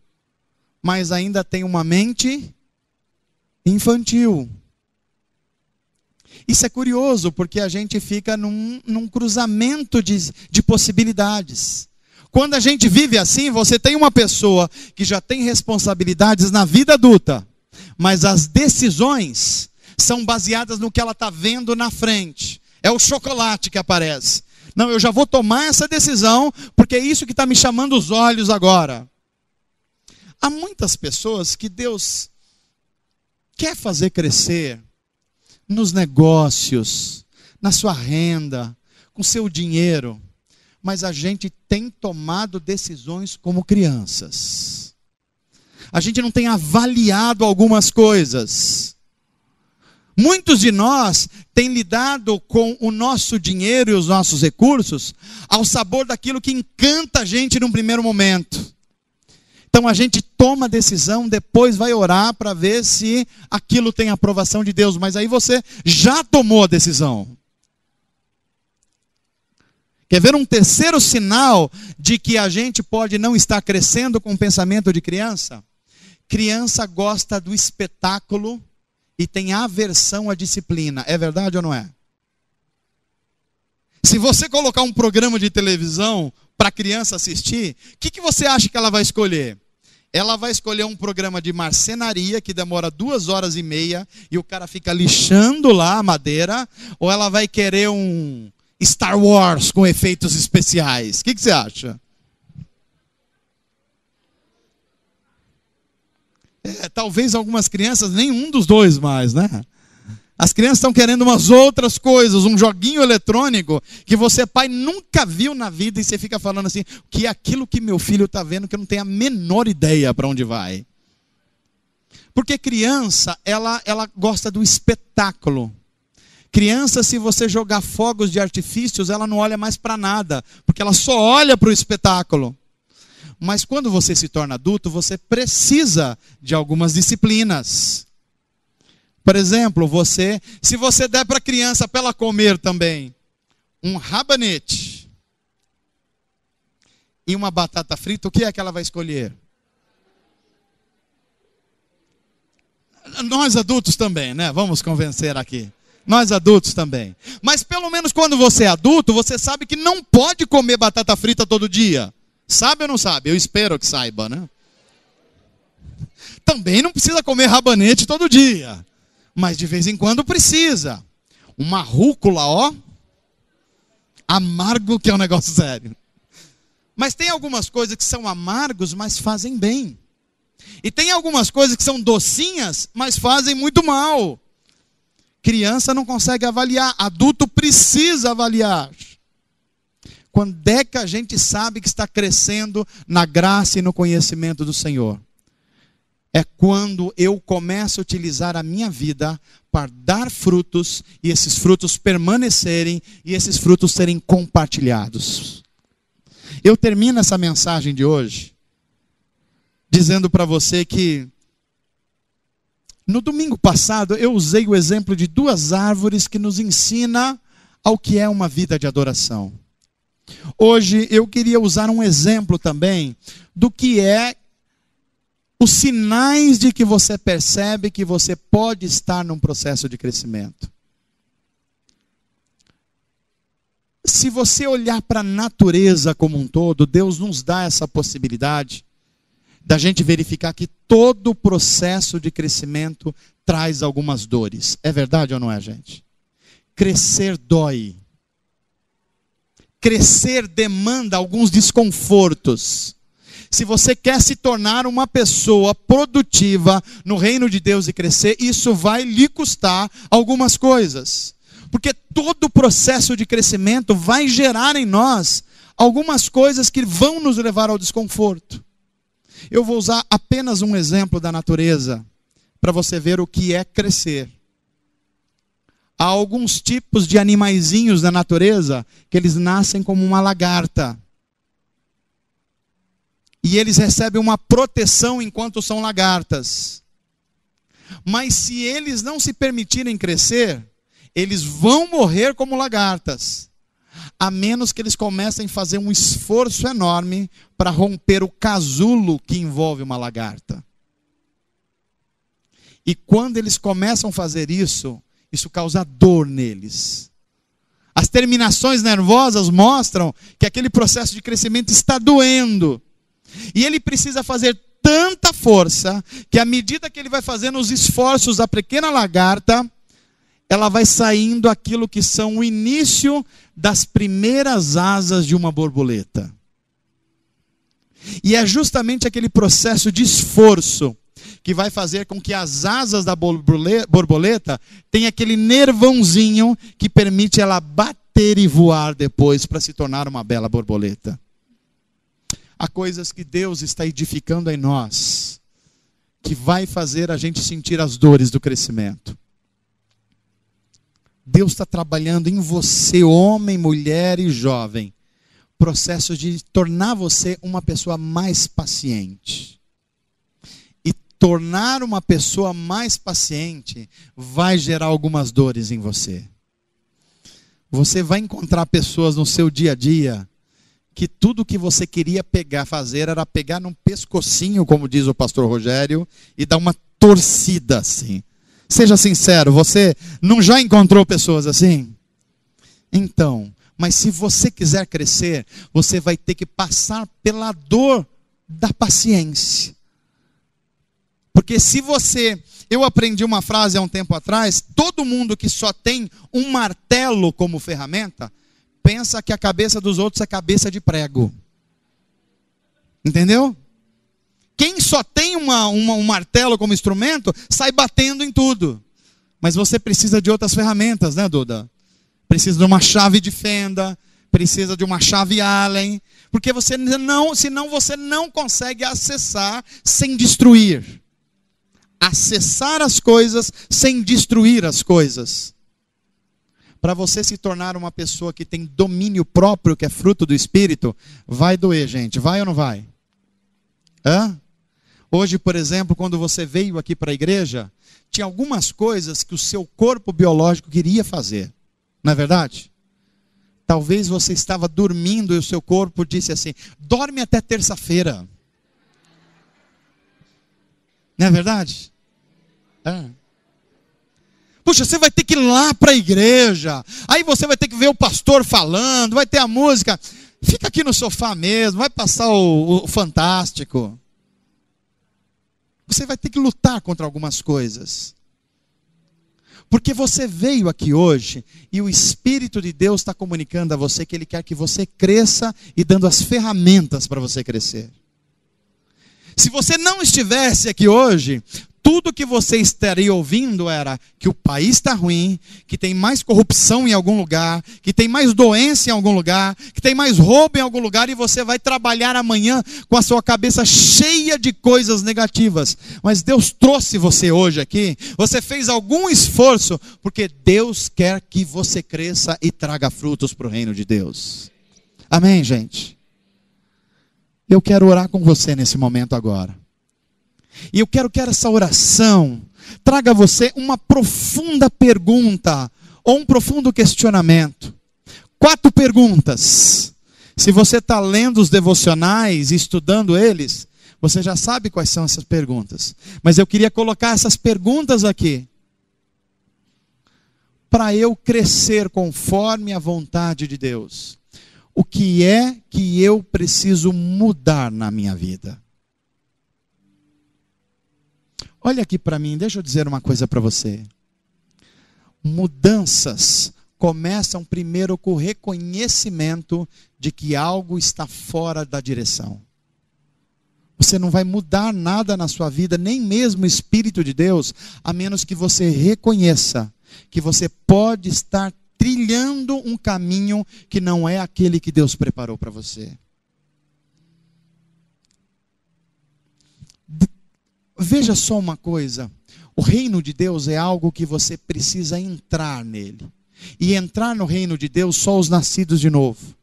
mas ainda tem uma mente infantil. Isso é curioso, porque a gente fica num cruzamento de possibilidades. Quando a gente vive assim, você tem uma pessoa que já tem responsabilidades na vida adulta, mas as decisões são baseadas no que ela está vendo na frente. É o chocolate que aparece. Não, eu já vou tomar essa decisão, porque é isso que está me chamando os olhos agora. Há muitas pessoas que Deus quer fazer crescer nos negócios, na sua renda, com seu dinheiro, mas a gente tem tomado decisões como crianças. A gente não tem avaliado algumas coisas. Muitos de nós têm lidado com o nosso dinheiro e os nossos recursos ao sabor daquilo que encanta a gente num primeiro momento. Então a gente toma a decisão, depois vai orar para ver se aquilo tem aprovação de Deus, mas aí você já tomou a decisão. Quer ver um terceiro sinal de que a gente pode não estar crescendo com o pensamento de criança? Criança gosta do espetáculo e tem aversão à disciplina. É verdade ou não é? Se você colocar um programa de televisão para a criança assistir, o que você acha que ela vai escolher? Ela vai escolher um programa de marcenaria que demora 2h30 e o cara fica lixando lá a madeira, ou ela vai querer um Star Wars com efeitos especiais? O que você acha? Talvez algumas crianças, nenhum dos dois mais, né? As crianças estão querendo umas outras coisas, um joguinho eletrônico que você, pai, nunca viu na vida, e você fica falando assim, que é aquilo que meu filho está vendo que eu não tenho a menor ideia para onde vai. Porque criança, ela gosta do espetáculo. Criança, se você jogar fogos de artifícios, ela não olha mais para nada, porque ela só olha para o espetáculo. Mas quando você se torna adulto, você precisa de algumas disciplinas. Por exemplo, se você der para a criança para ela comer também um rabanete e uma batata frita, o que é que ela vai escolher? Nós adultos também, né? Vamos convencer aqui. Nós adultos também. Mas pelo menos quando você é adulto, você sabe que não pode comer batata frita todo dia. Sabe ou não sabe? Eu espero que saiba, né? Também não precisa comer rabanete todo dia. Mas de vez em quando precisa. Uma rúcula, ó. Amargo que é um negócio sério. Mas tem algumas coisas que são amargos, mas fazem bem. E tem algumas coisas que são docinhas, mas fazem muito mal. Criança não consegue avaliar, adulto precisa avaliar. Quando é que a gente sabe que está crescendo na graça e no conhecimento do Senhor? É quando eu começo a utilizar a minha vida para dar frutos, e esses frutos permanecerem, e esses frutos serem compartilhados. Eu termino essa mensagem de hoje dizendo para você que no domingo passado eu usei o exemplo de duas árvores que nos ensina ao que é uma vida de adoração. Hoje eu queria usar um exemplo também do que é os sinais de que você percebe que você pode estar num processo de crescimento. Se você olhar para a natureza como um todo, Deus nos dá essa possibilidade da gente verificar que todo o processo de crescimento traz algumas dores. É verdade ou não é, gente? Crescer dói. Crescer demanda alguns desconfortos. Se você quer se tornar uma pessoa produtiva no reino de Deus e crescer, isso vai lhe custar algumas coisas. Porque todo o processo de crescimento vai gerar em nós algumas coisas que vão nos levar ao desconforto. Eu vou usar apenas um exemplo da natureza para você ver o que é crescer. Há alguns tipos de animaizinhos da natureza que eles nascem como uma lagarta. E eles recebem uma proteção enquanto são lagartas. Mas se eles não se permitirem crescer, eles vão morrer como lagartas. A menos que eles comecem a fazer um esforço enorme para romper o casulo que envolve uma lagarta. E quando eles começam a fazer isso, isso causa dor neles. As terminações nervosas mostram que aquele processo de crescimento está doendo. E ele precisa fazer tanta força que à medida que ele vai fazendo os esforços da pequena lagarta, ela vai saindo aquilo que são o início das primeiras asas de uma borboleta. E é justamente aquele processo de esforço que vai fazer com que as asas da borboleta tenham aquele nervãozinho que permite ela bater e voar depois para se tornar uma bela borboleta. Há coisas que Deus está edificando em nós, que vai fazer a gente sentir as dores do crescimento. Deus está trabalhando em você, homem, mulher e jovem, processo de tornar você uma pessoa mais paciente. E tornar uma pessoa mais paciente vai gerar algumas dores em você. Você vai encontrar pessoas no seu dia a dia que tudo que você queria fazer era pegar num pescocinho, como diz o pastor Rogério, e dar uma torcida assim. Seja sincero, você não já encontrou pessoas assim? Então, mas se você quiser crescer, você vai ter que passar pela dor da paciência. Porque se você... Eu aprendi uma frase há um tempo atrás, todo mundo que só tem um martelo como ferramenta, pensa que a cabeça dos outros é cabeça de prego. Entendeu? Quem só tem um martelo como instrumento, sai batendo em tudo. Mas você precisa de outras ferramentas, né, Duda? Precisa de uma chave de fenda, precisa de uma chave Allen, porque senão você não consegue acessar sem destruir. Acessar as coisas sem destruir as coisas. Para você se tornar uma pessoa que tem domínio próprio, que é fruto do Espírito, vai doer, gente. Vai ou não vai? Hã? Hoje, por exemplo, quando você veio aqui para a igreja, tinha algumas coisas que o seu corpo biológico queria fazer. Não é verdade? Talvez você estava dormindo e o seu corpo disse assim: dorme até terça-feira. Não é verdade? É. Puxa, você vai ter que ir lá para a igreja. Aí você vai ter que ver o pastor falando, vai ter a música. Fica aqui no sofá mesmo, vai passar o Fantástico. Você vai ter que lutar contra algumas coisas. Porque você veio aqui hoje e o Espírito de Deus está comunicando a você que Ele quer que você cresça e dando as ferramentas para você crescer. Se você não estivesse aqui hoje, tudo que você estaria ouvindo era que o país está ruim, que tem mais corrupção em algum lugar, que tem mais doença em algum lugar, que tem mais roubo em algum lugar, e você vai trabalhar amanhã com a sua cabeça cheia de coisas negativas. Mas Deus trouxe você hoje aqui, você fez algum esforço, porque Deus quer que você cresça e traga frutos para o reino de Deus. Amém, gente? Eu quero orar com você nesse momento agora. E eu quero que essa oração traga a você uma profunda pergunta, ou um profundo questionamento. 4 perguntas. Se você está lendo os devocionais e estudando eles, você já sabe quais são essas perguntas. Mas eu queria colocar essas perguntas aqui, para eu crescer conforme a vontade de Deus. O que é que eu preciso mudar na minha vida? Olha aqui para mim, deixa eu dizer uma coisa para você. Mudanças começam primeiro com o reconhecimento de que algo está fora da direção. Você não vai mudar nada na sua vida, nem mesmo o Espírito de Deus, a menos que você reconheça que você pode estar trilhando um caminho que não é aquele que Deus preparou para você. Veja só uma coisa, o reino de Deus é algo que você precisa entrar nele. E entrar no reino de Deus só os nascidos de novo.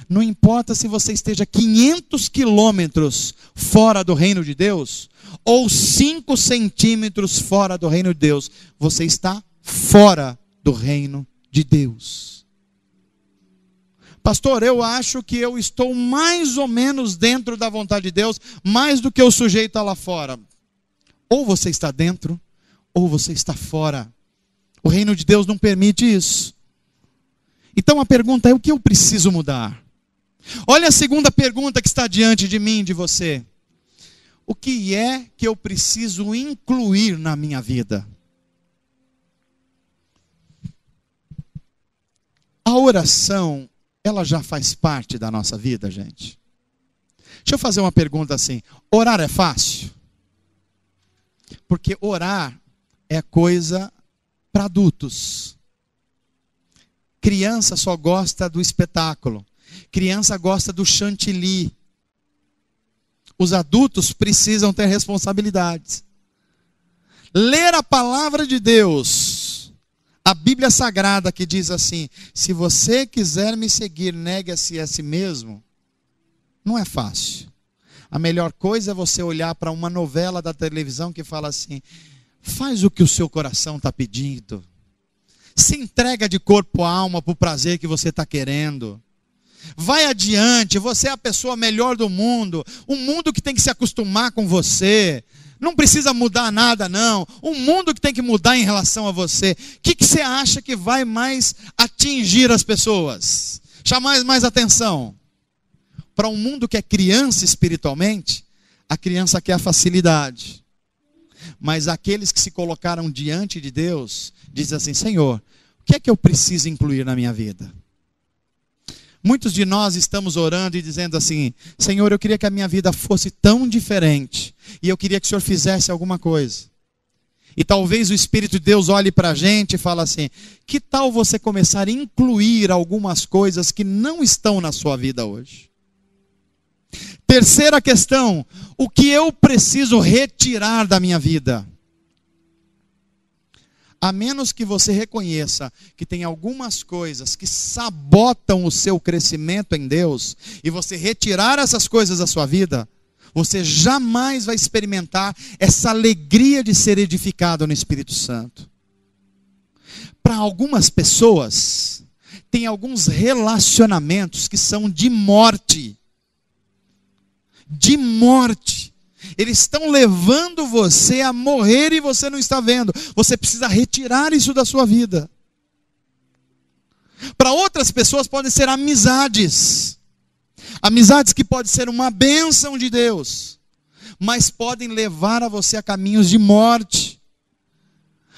Não importa se você esteja 500 quilômetros fora do reino de Deus, ou 5 centímetros fora do reino de Deus, você está fora do reino de Deus. Pastor, eu acho que eu estou mais ou menos dentro da vontade de Deus, mais do que o sujeito está lá fora. Ou você está dentro, ou você está fora. O reino de Deus não permite isso. Então a pergunta é: o que eu preciso mudar? Olha a segunda pergunta que está diante de mim, de você. O que é que eu preciso incluir na minha vida? A oração, ela já faz parte da nossa vida, gente. Deixa eu fazer uma pergunta assim: orar é fácil? Porque orar é coisa para adultos. Criança só gosta do espetáculo. Criança gosta do chantilly. Os adultos precisam ter responsabilidades. Ler a palavra de Deus, a Bíblia Sagrada, que diz assim: se você quiser me seguir, negue-se a si mesmo. Não é fácil. A melhor coisa é você olhar para uma novela da televisão que fala assim: faz o que o seu coração está pedindo. Se entrega de corpo e alma para o prazer que você está querendo. Vai adiante, você é a pessoa melhor do mundo. Um mundo que tem que se acostumar com você. Não precisa mudar nada, não. Um mundo que tem que mudar em relação a você. O que você acha que vai mais atingir as pessoas? Chamar mais atenção? Para um mundo que é criança espiritualmente, a criança quer a facilidade. Mas aqueles que se colocaram diante de Deus, dizem assim: Senhor, o que é que eu preciso incluir na minha vida? Muitos de nós estamos orando e dizendo assim: Senhor, eu queria que a minha vida fosse tão diferente, e eu queria que o Senhor fizesse alguma coisa. E talvez o Espírito de Deus olhe para a gente e fale assim: que tal você começar a incluir algumas coisas que não estão na sua vida hoje? Terceira questão: o que eu preciso retirar da minha vida? A menos que você reconheça que tem algumas coisas que sabotam o seu crescimento em Deus, e você retirar essas coisas da sua vida, você jamais vai experimentar essa alegria de ser edificado no Espírito Santo. Para algumas pessoas, tem alguns relacionamentos que são de morte. De morte. Eles estão levando você a morrer e você não está vendo. Você precisa retirar isso da sua vida. Para outras pessoas podem ser amizades. Amizades que podem ser uma bênção de Deus, mas podem levar a você a caminhos de morte.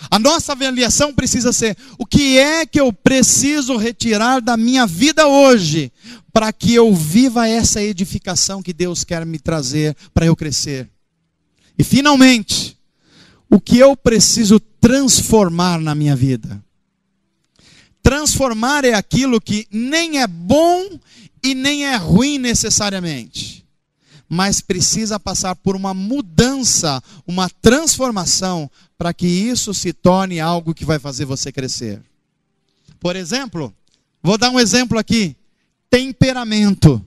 A nossa avaliação precisa ser: o que é que eu preciso retirar da minha vida hoje, para que eu viva essa edificação que Deus quer me trazer para eu crescer? E finalmente, o que eu preciso transformar na minha vida? Transformar é aquilo que nem é bom e nem é ruim necessariamente, mas precisa passar por uma mudança, uma transformação, para que isso se torne algo que vai fazer você crescer. Por exemplo, vou dar um exemplo aqui: temperamento.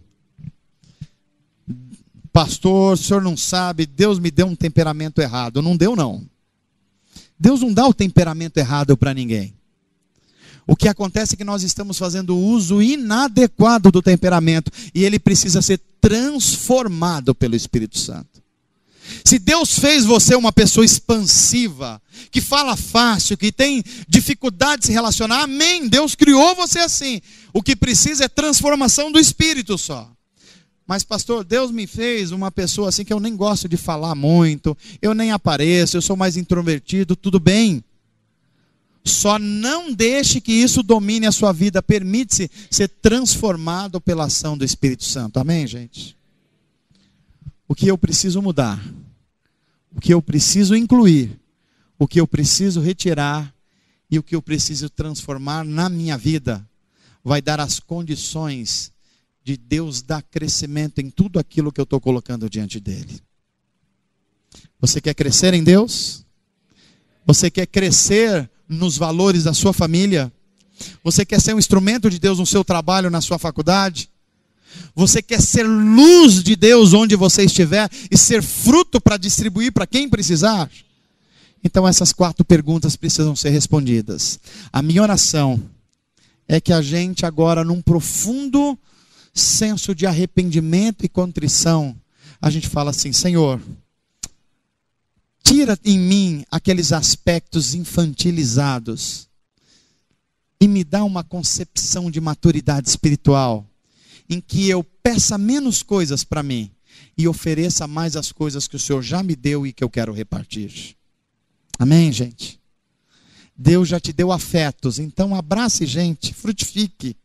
Pastor, o senhor não sabe, Deus me deu um temperamento errado. Não deu, não. Deus não dá o temperamento errado para ninguém. O que acontece é que nós estamos fazendo uso inadequado do temperamento, e ele precisa ser transformado pelo Espírito Santo. Se Deus fez você uma pessoa expansiva, que fala fácil, que tem dificuldade de se relacionar, amém, Deus criou você assim. O que precisa é transformação do Espírito só. Mas pastor, Deus me fez uma pessoa assim que eu nem gosto de falar muito, eu nem apareço, eu sou mais introvertido, tudo bem. Só não deixe que isso domine a sua vida. Permite-se ser transformado pela ação do Espírito Santo. Amém, gente? O que eu preciso mudar, o que eu preciso incluir, o que eu preciso retirar e o que eu preciso transformar na minha vida, vai dar as condições de Deus dar crescimento em tudo aquilo que eu estou colocando diante dele. Você quer crescer em Deus? Você quer crescer nos valores da sua família? Você quer ser um instrumento de Deus no seu trabalho, na sua faculdade? Você quer ser luz de Deus onde você estiver e ser fruto para distribuir para quem precisar? Então essas 4 perguntas precisam ser respondidas. A minha oração é que a gente agora, num profundo senso de arrependimento e contrição, a gente fala assim: Senhor, tira em mim aqueles aspectos infantilizados e me dá uma concepção de maturidade espiritual, em que eu peça menos coisas para mim e ofereça mais as coisas que o Senhor já me deu e que eu quero repartir. Amém, gente? Deus já te deu afetos, então abrace gente, frutifique.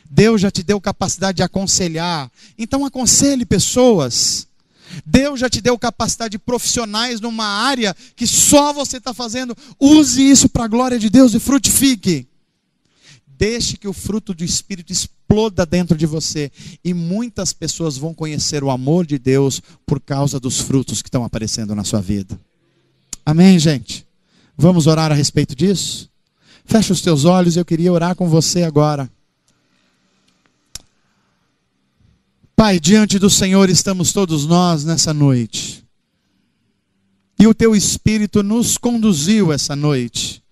Deus já te deu capacidade de aconselhar, então aconselhe pessoas. Deus já te deu capacidade de profissionais numa área que só você está fazendo. Use isso para a glória de Deus e frutifique. Deixe que o fruto do Espírito exploda dentro de você. E muitas pessoas vão conhecer o amor de Deus por causa dos frutos que estão aparecendo na sua vida. Amém, gente? Vamos orar a respeito disso? Feche os teus olhos, eu queria orar com você agora. Pai, diante do Senhor estamos todos nós nessa noite. E o Teu Espírito nos conduziu essa noite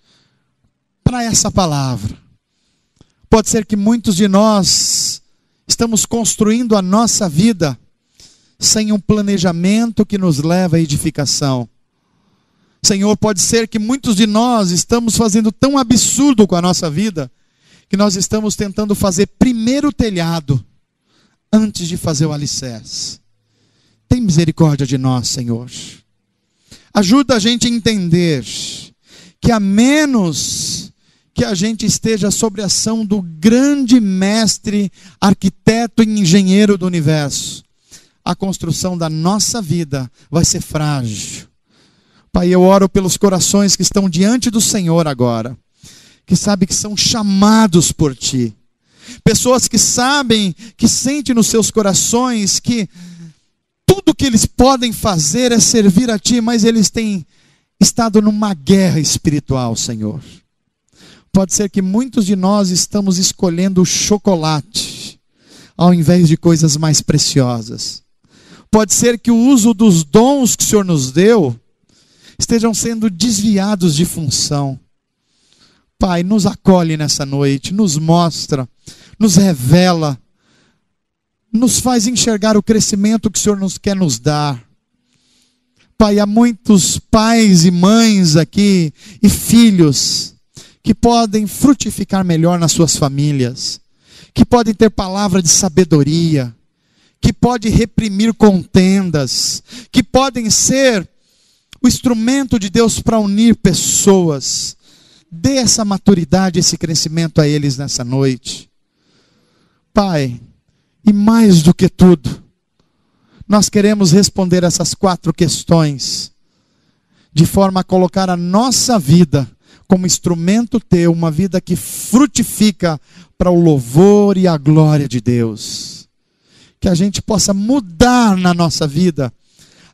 para essa palavra. Pode ser que muitos de nós estamos construindo a nossa vida sem um planejamento que nos leva à edificação. Senhor, pode ser que muitos de nós estamos fazendo tão absurdo com a nossa vida, que nós estamos tentando fazer primeiro o telhado, antes de fazer o alicerce. Tem misericórdia de nós, Senhor. Ajuda a gente a entender que a menos que a gente esteja sob a ação do grande mestre, arquiteto e engenheiro do universo, a construção da nossa vida vai ser frágil. Pai, eu oro pelos corações que estão diante do Senhor agora, que sabem que são chamados por Ti. Pessoas que sabem, que sentem nos seus corações que tudo que eles podem fazer é servir a Ti, mas eles têm estado numa guerra espiritual, Senhor. Pode ser que muitos de nós estamos escolhendo o chocolate ao invés de coisas mais preciosas. Pode ser que o uso dos dons que o Senhor nos deu estejam sendo desviados de função. Pai, nos acolhe nessa noite, nos mostra, nos revela, nos faz enxergar o crescimento que o Senhor nos quer nos dar. Pai, há muitos pais e mães aqui e filhos que podem frutificar melhor nas suas famílias, que podem ter palavra de sabedoria, que podem reprimir contendas, que podem ser o instrumento de Deus para unir pessoas. Dê essa maturidade, esse crescimento a eles nessa noite. Pai, e mais do que tudo, nós queremos responder essas 4 questões, de forma a colocar a nossa vida como instrumento teu, uma vida que frutifica para o louvor e a glória de Deus. Que a gente possa mudar na nossa vida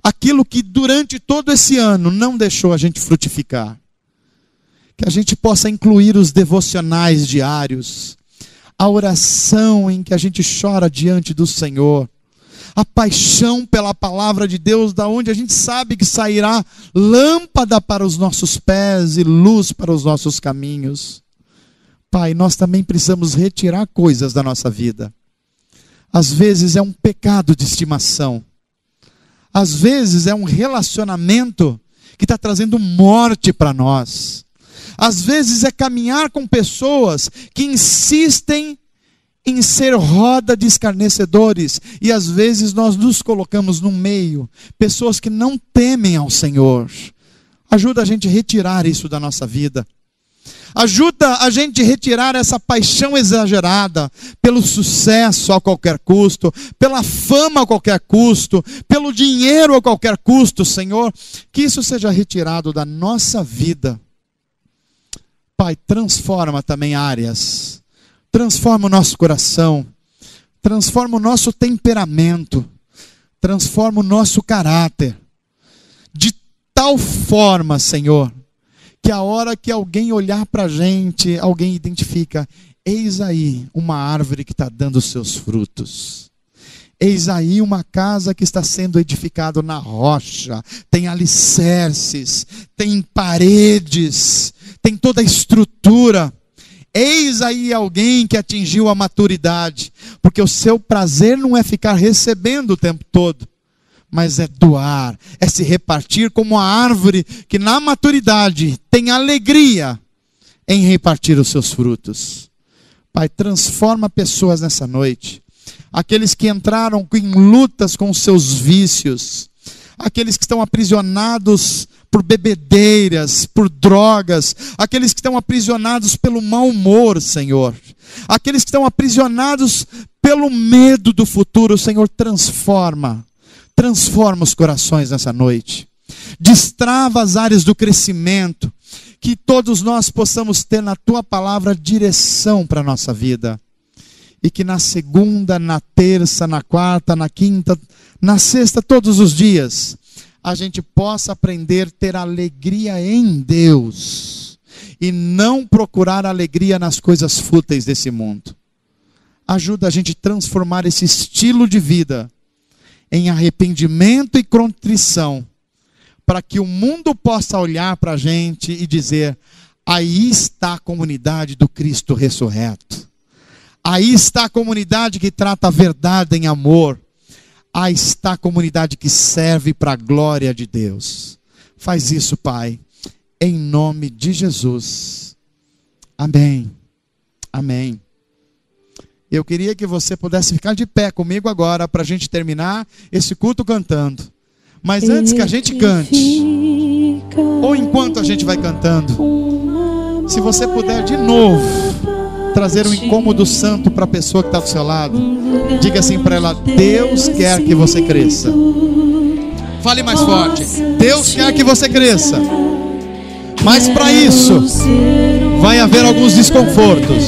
aquilo que durante todo esse ano não deixou a gente frutificar. Que a gente possa incluir os devocionais diários, a oração em que a gente chora diante do Senhor, a paixão pela palavra de Deus, da onde a gente sabe que sairá lâmpada para os nossos pés e luz para os nossos caminhos. Pai, nós também precisamos retirar coisas da nossa vida. Às vezes é um pecado de estimação. Às vezes é um relacionamento que está trazendo morte para nós. Às vezes é caminhar com pessoas que insistem em ser roda de escarnecedores, e às vezes nós nos colocamos no meio, pessoas que não temem ao Senhor. Ajuda a gente a retirar isso da nossa vida. Ajuda a gente a retirar essa paixão exagerada pelo sucesso a qualquer custo, pela fama a qualquer custo, pelo dinheiro a qualquer custo, Senhor. Que isso seja retirado da nossa vida. Pai, transforma também áreas. Transforma o nosso coração, transforma o nosso temperamento, transforma o nosso caráter, de tal forma, Senhor, que a hora que alguém olhar para a gente, alguém identifica, eis aí uma árvore que está dando os seus frutos. Eis aí uma casa que está sendo edificada na rocha, tem alicerces, tem paredes, tem toda a estrutura. Eis aí alguém que atingiu a maturidade, porque o seu prazer não é ficar recebendo o tempo todo, mas é doar, é se repartir como a árvore que na maturidade tem alegria em repartir os seus frutos. Pai, transforma pessoas nessa noite, aqueles que entraram em lutas com os seus vícios, aqueles que estão aprisionados por bebedeiras, por drogas, aqueles que estão aprisionados pelo mau humor, Senhor, aqueles que estão aprisionados pelo medo do futuro, Senhor, transforma os corações nessa noite, destrava as áreas do crescimento, que todos nós possamos ter na Tua palavra direção para a nossa vida, e que na segunda, na terça, na quarta, na quinta, na sexta, todos os dias, a gente possa aprender a ter alegria em Deus e não procurar alegria nas coisas fúteis desse mundo. Ajuda a gente a transformar esse estilo de vida em arrependimento e contrição, para que o mundo possa olhar para a gente e dizer, aí está a comunidade do Cristo ressurreto. Aí está a comunidade que trata a verdade em amor. Aí está a comunidade que serve para a glória de Deus. Faz isso, Pai, em nome de Jesus. Amém. Amém. Eu queria que você pudesse ficar de pé comigo agora, para a gente terminar esse culto cantando. Mas antes que a gente cante, ou enquanto a gente vai cantando, se você puder de novo trazer um incômodo santo para a pessoa que está do seu lado, diga assim para ela, Deus quer que você cresça. Fale mais forte, Deus quer que você cresça. Mas para isso, vai haver alguns desconfortos,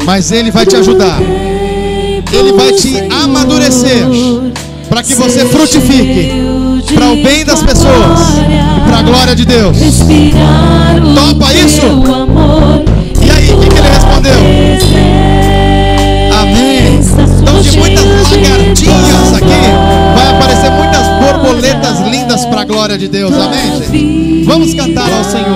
mas Ele vai te ajudar, Ele vai te amadurecer, para que você frutifique, para o bem das pessoas, e para a glória de Deus. Topa isso? E aí, o que Ele respondeu? Amém. Então, de muitas lagartinhas aqui, vai aparecer muitas borboletas lindas para a glória de Deus. Amém, gente? Vamos cantar ao Senhor.